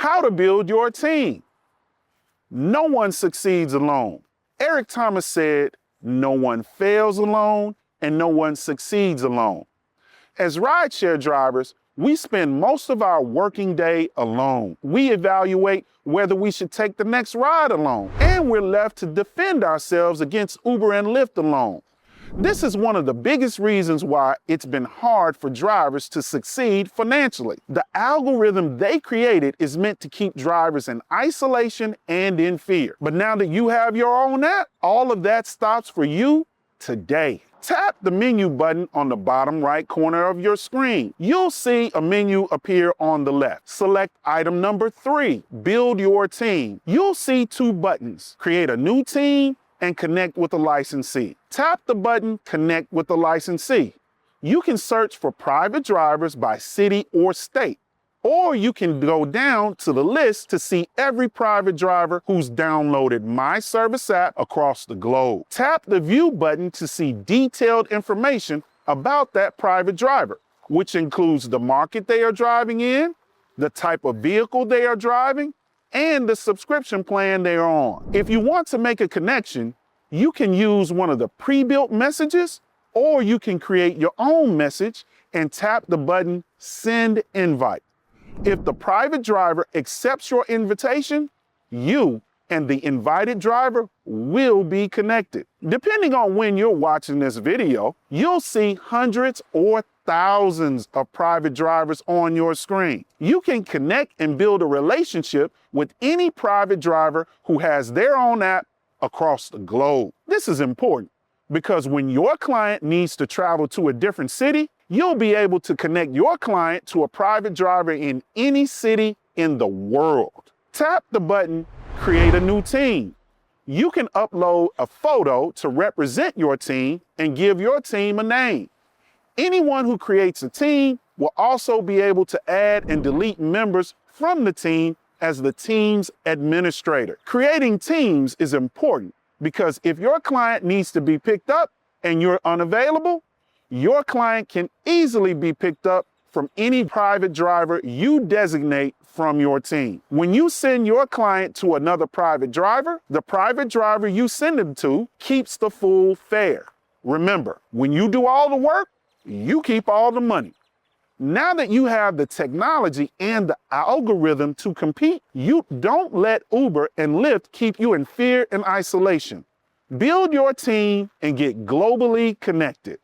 How to build your team. No one succeeds alone. Eric Thomas said, no one fails alone and no one succeeds alone. As rideshare drivers, we spend most of our working day alone. We evaluate whether we should take the next ride alone, and we're left to defend ourselves against Uber and Lyft alone. This is one of the biggest reasons why it's been hard for drivers to succeed financially. The algorithm they created is meant to keep drivers in isolation and in fear. But now that you have your own app, all of that stops for you today. Tap the menu button on the bottom right corner of your screen. You'll see a menu appear on the left. Select item number 3, Build Your Team. You'll see 2 buttons, Create a New Team and Connect with a Licensee. Tap the button, Connect with a Licensee. You can search for private drivers by city or state, or you can go down to the list to see every private driver who's downloaded MyServiceApp across the globe. Tap the View button to see detailed information about that private driver, which includes the market they are driving in, the type of vehicle they are driving, and the subscription plan they are on. If you want to make a connection, you can use one of the pre-built messages, or you can create your own message and tap the button Send Invite. If the private driver accepts your invitation, you and the invited driver will be connected. Depending on when you're watching this video, you'll see hundreds or thousands of private drivers on your screen. You can connect and build a relationship with any private driver who has their own app across the globe. This is important because when your client needs to travel to a different city, you'll be able to connect your client to a private driver in any city in the world. Tap the button, Create a New Team. You can upload a photo to represent your team and give your team a name. Anyone who creates a team will also be able to add and delete members from the team as the team's administrator. Creating teams is important because if your client needs to be picked up and you're unavailable, your client can easily be picked up from any private driver you designate from your team. When you send your client to another private driver, the private driver you send them to keeps the full fare. Remember, when you do all the work, you keep all the money. Now that you have the technology and the algorithm to compete, you don't let Uber and Lyft keep you in fear and isolation. Build your team and get globally connected.